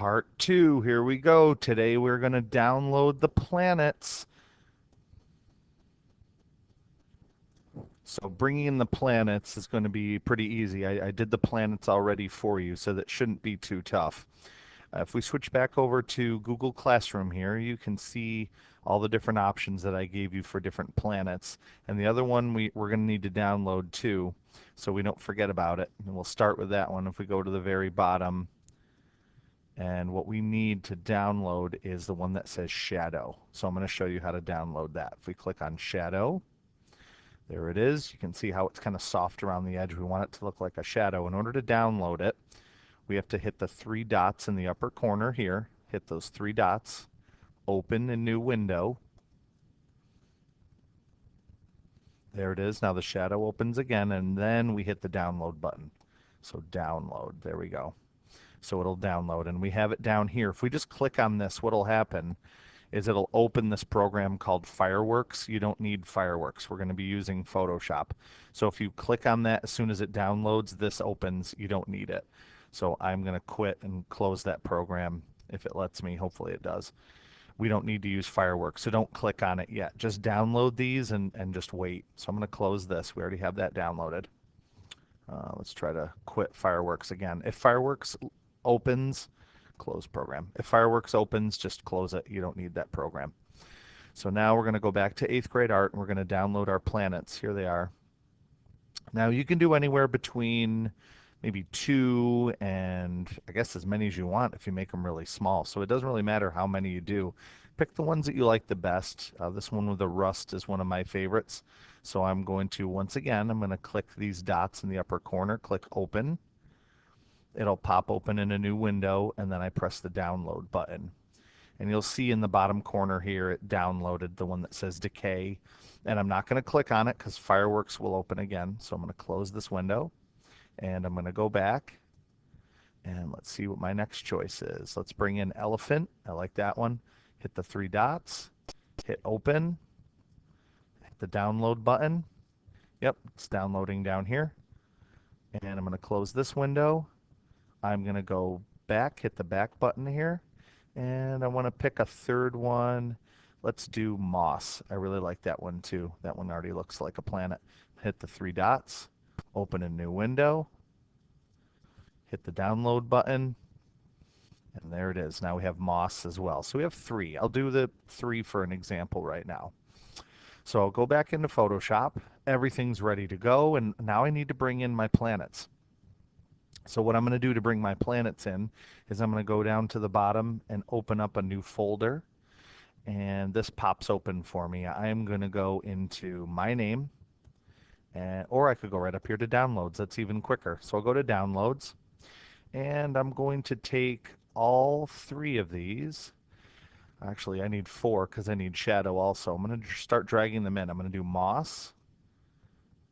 Part 2, here we go. Today we're going to download the planets. So bringing in the planets is going to be pretty easy. I did the planets already for you, so that shouldn't be too tough. If we switch back over to Google Classroom here, you can see all the different options that I gave you for different planets. And the other one we're going to need to download too, so we don't forget about it. And we'll start with that one if we go to the very bottom. And what we need to download is the one that says Shadow. So I'm going to show you how to download that. If we click on Shadow, there it is. You can see how it's kind of soft around the edge. We want it to look like a shadow. In order to download it, we have to hit the three dots in the upper corner here. Hit those three dots. Open a new window. There it is. Now the shadow opens again, and then we hit the download button. So download. There we go. So it'll download, and we have it down here. If we just click on this, what'll happen is it'll open this program called Fireworks. You don't need Fireworks. We're going to be using Photoshop. So if you click on that, as soon as it downloads, this opens. You don't need it. So I'm going to quit and close that program if it lets me. Hopefully it does. We don't need to use Fireworks, so don't click on it yet. Just download these and just wait. So I'm going to close this. We already have that downloaded. Let's try to quit Fireworks again. If Fireworks opens, close program. If Fireworks opens, just close it. You don't need that program. So now we're going to go back to 8th grade art and we're going to download our planets. Here they are. Now you can do anywhere between maybe 2 and I guess as many as you want if you make them really small. So it doesn't really matter how many you do. Pick the ones that you like the best. This one with the rust is one of my favorites. So I'm going to, once again, I'm going to click these dots in the upper corner, click open. It'll pop open in a new window, and then I press the download button. And you'll see in the bottom corner here it downloaded the one that says decay. And I'm not going to click on it because Fireworks will open again. So I'm going to close this window, and I'm going to go back. And let's see what my next choice is. Let's bring in elephant. I like that one. Hit the three dots, hit open, hit the download button. Yep, it's downloading down here. And I'm going to close this window. I'm going to go back, hit the back button here, and I want to pick a third one. Let's do moss. I really like that one too. That one already looks like a planet. Hit the three dots, open a new window, hit the download button, and there it is. Now we have moss as well. So we have 3. I'll do the 3 for an example right now. So I'll go back into Photoshop. Everything's ready to go, and now I need to bring in my planets. So what I'm going to do to bring my planets in is I'm going to go down to the bottom and open up a new folder. And this pops open for me. I'm going to go into my name, or I could go right up here to downloads. That's even quicker. So I'll go to downloads, and I'm going to take all 3 of these. Actually, I need 4 because I need shadow also. I'm going to start dragging them in. I'm going to do moss.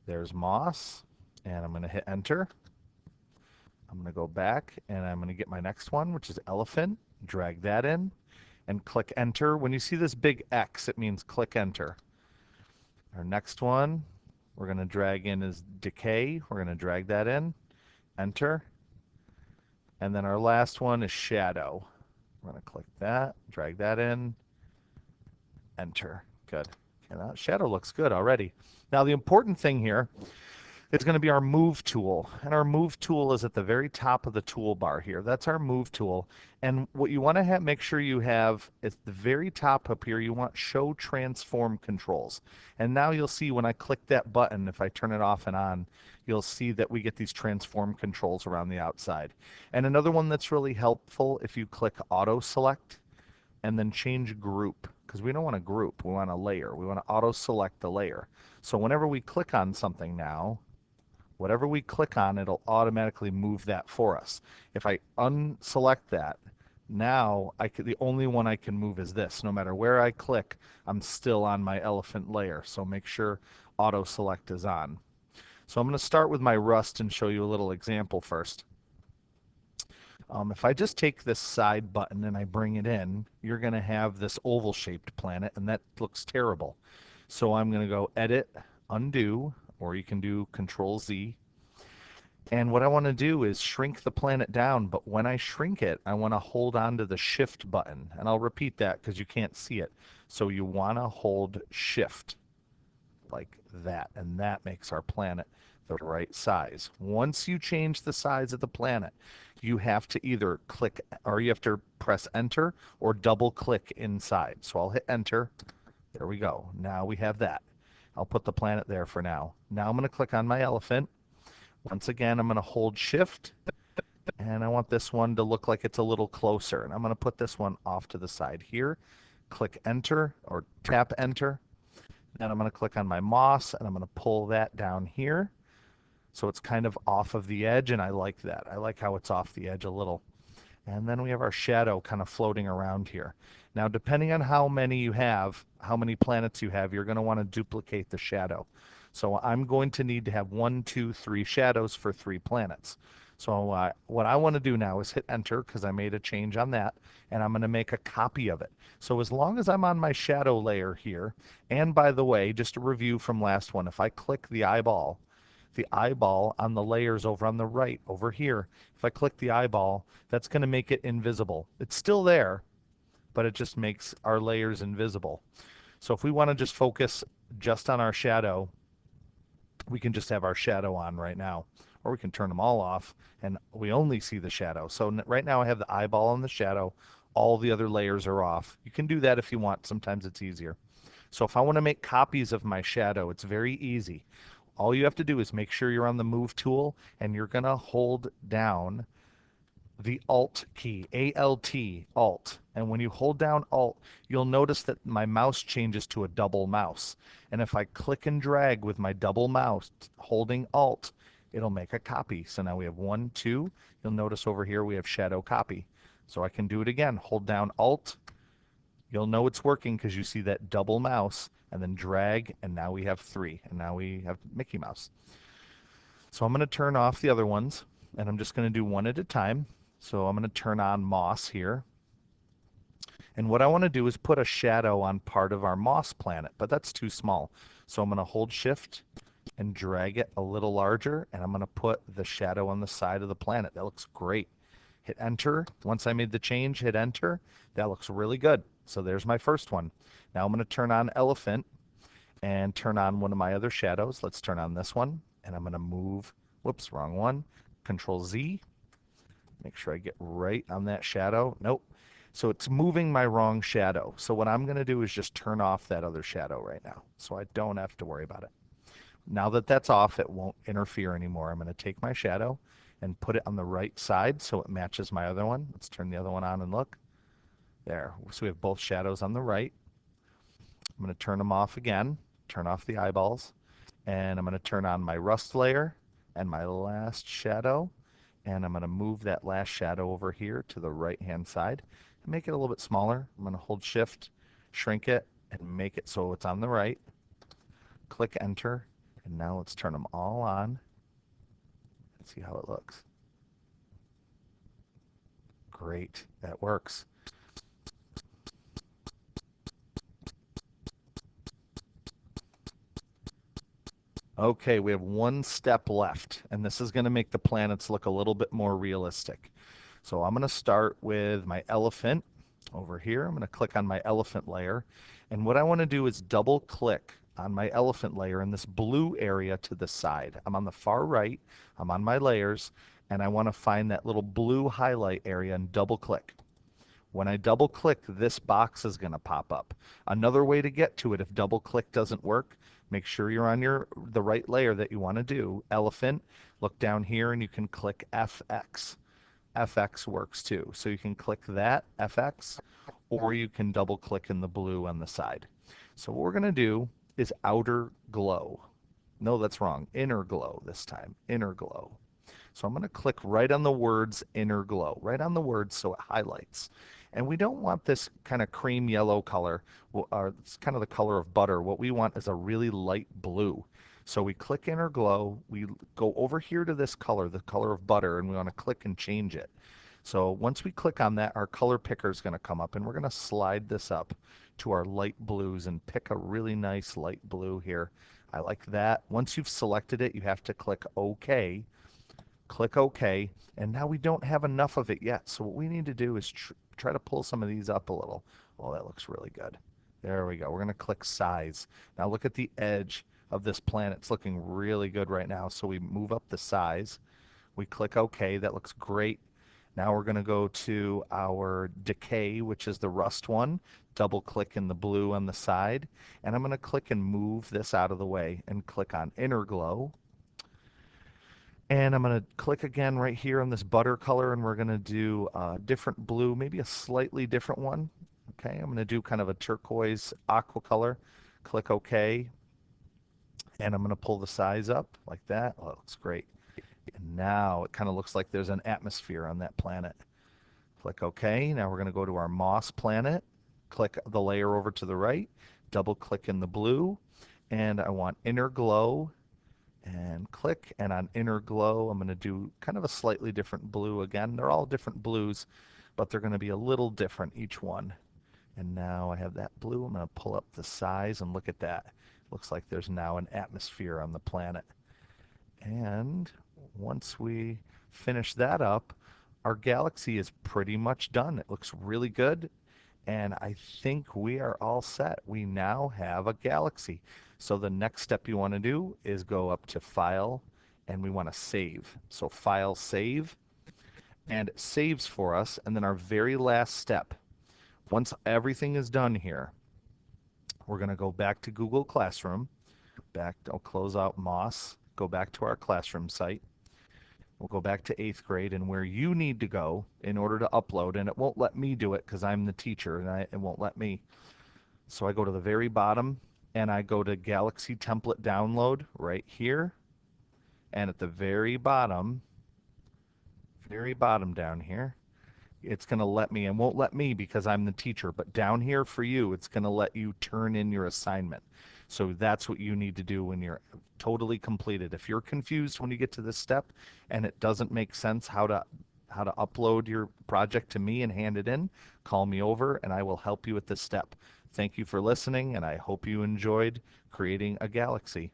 There's moss, and I'm going to hit enter. I'm going to go back and I'm going to get my next one, which is elephant, drag that in, and click enter. When you see this big X, it means click enter. Our next one, we're going to drag in is decay. We're going to drag that in, enter. And then our last one is shadow. We're going to click that, drag that in, enter. Good. Okay, that shadow looks good already. Now the important thing here, it's going to be our move tool, and our move tool is at the very top of the toolbar here. That's our move tool, and what you want to make sure you have at the very top up here, you want show transform controls. And now you'll see when I click that button, if I turn it off and on, you'll see that we get these transform controls around the outside. And another one that's really helpful, if you click auto select and then change group, because we don't want a group, we want a layer. We want to auto select the layer. So whenever we click on something now, whatever we click on, it'll automatically move that for us. If I unselect that, now the only one I can move is this. No matter where I click, I'm still on my elephant layer. So make sure auto select is on. So I'm going to start with my rust and show you a little example first. If I just take this side button and I bring it in, you're going to have this oval shaped planet, and that looks terrible. So I'm going to go edit, undo, or you can do Control Z. And what I want to do is shrink the planet down, but when I shrink it, I want to hold on to the shift button. And I'll repeat that because you can't see it. So you want to hold shift like that, and that makes our planet the right size. Once you change the size of the planet, you have to either click or you have to press enter or double click inside. So I'll hit enter. There we go. Now we have that. I'll put the planet there for now. Now I'm going to click on my elephant. Once again, I'm going to hold shift and I want this one to look like it's a little closer. And I'm going to put this one off to the side here. Click enter or tap enter. Then I'm going to click on my moss and I'm going to pull that down here. So it's kind of off of the edge, and I like that. I like how it's off the edge a little. And then we have our shadow kind of floating around here. Now, depending on how many you have, how many planets you have, you're going to want to duplicate the shadow. So I'm going to need to have 1, 2, 3 shadows for 3 planets. So what I want to do now is hit enter because I made a change on that, and I'm going to make a copy of it. So as long as I'm on my shadow layer here, and by the way, just a review from last one, if I click the eyeball on the layers over on the right, over here, if I click the eyeball, that's going to make it invisible. It's still there, but it just makes our layers invisible. So if we want to just focus just on our shadow, we can just have our shadow on right now. Or we can turn them all off and we only see the shadow. So right now I have the eyeball and the shadow. All the other layers are off. You can do that if you want. Sometimes it's easier. So if I want to make copies of my shadow, it's very easy. All you have to do is make sure you're on the move tool and you're going to hold down the Alt key, A-L-T, Alt. And when you hold down Alt, you'll notice that my mouse changes to a double mouse. And if I click and drag with my double mouse holding Alt, it'll make a copy. So now we have 1, 2. You'll notice over here we have shadow copy. So I can do it again. Hold down Alt. You'll know it's working because you see that double mouse and then drag, and now we have 3. And now we have Mickey Mouse. So I'm going to turn off the other ones, and I'm just going to do one at a time. So I'm going to turn on Moss here. And what I want to do is put a shadow on part of our Moss planet, but that's too small. So I'm going to hold Shift and drag it a little larger, and I'm going to put the shadow on the side of the planet. That looks great. Hit Enter. Once I made the change, hit Enter. That looks really good. So there's my first one. Now I'm going to turn on Elephant and turn on one of my other shadows. Let's turn on this one, and I'm going to move, whoops, wrong one. Control Z. Make sure I get right on that shadow. Nope. So it's moving my wrong shadow. So what I'm going to do is just turn off that other shadow right now so I don't have to worry about it. Now that that's off, it won't interfere anymore. I'm going to take my shadow and put it on the right side so it matches my other one. Let's turn the other one on and look. There. So we have both shadows on the right. I'm going to turn them off again, turn off the eyeballs, and I'm going to turn on my rust layer and my last shadow, and I'm going to move that last shadow over here to the right hand side and make it a little bit smaller. I'm going to hold shift, shrink it, and make it so it's on the right. Click enter, and now let's turn them all on and see how it looks. Great, that works. Okay, we have one step left, and this is going to make the planets look a little bit more realistic. So I'm going to start with my elephant over here. I'm going to click on my elephant layer, and what I want to do is double click on my elephant layer in this blue area to the side. I'm on the far right, I'm on my layers, and I want to find that little blue highlight area and double click. When I double click, this box is going to pop up. Another way to get to it, if double click doesn't work, make sure you're on the right layer that you want to do. Elephant, look down here and you can click FX. FX works too. So you can click that, FX, or you can double click in the blue on the side. So what we're going to do is outer glow. No, that's wrong. Inner glow this time. Inner glow. So I'm going to click right on the words inner glow, right on the words so it highlights. And we don't want this kind of cream yellow color, or it's kind of the color of butter. What we want is a really light blue. So we click inner glow, we go over here to this color, the color of butter, and we want to click and change it. So once we click on that, our color picker is going to come up, and we're going to slide this up to our light blues and pick a really nice light blue here. I like that. Once you've selected it, you have to click OK. Click OK, and now we don't have enough of it yet. So what we need to do is try to pull some of these up a little. Oh, that looks really good. There we go. We're going to click size. Now look at the edge of this planet. It's looking really good right now. So we move up the size. We click OK. That looks great. Now we're going to go to our decay, which is the rust one. Double click in the blue on the side. And I'm going to click and move this out of the way and click on inner glow. And I'm going to click again right here on this butter color, and we're going to do a different blue, maybe a slightly different one. Okay, I'm going to do kind of a turquoise aqua color. Click OK, and I'm going to pull the size up like that. Oh, it looks great. And now it kind of looks like there's an atmosphere on that planet. Click OK. Now we're going to go to our moss planet. Click the layer over to the right. Double click in the blue. And I want inner glow. And click. And on inner glow, I'm going to do kind of a slightly different blue again. They're all different blues, but they're going to be a little different each one. And now I have that blue. I'm going to pull up the size and look at that. Looks like there's now an atmosphere on the planet. And once we finish that up, our galaxy is pretty much done. It looks really good. And I think we are all set. We now have a galaxy. So the next step you want to do is go up to File, and we want to save. So File, Save, and it saves for us. And then our very last step, once everything is done here, we're going to go back to Google Classroom. I'll close out Moss, go back to our classroom site. We'll go back to 8th grade, and where you need to go in order to upload, and it won't let me do it because I'm the teacher, and it won't let me. So I go to the very bottom, and I go to Galaxy Template Download right here, and at the very bottom down here, it's going to let me, and won't let me because I'm the teacher, but down here for you, it's going to let you turn in your assignment. So that's what you need to do when you're totally completed. If you're confused when you get to this step and it doesn't make sense how to upload your project to me and hand it in, call me over and I will help you with this step. Thank you for listening, and I hope you enjoyed creating a galaxy.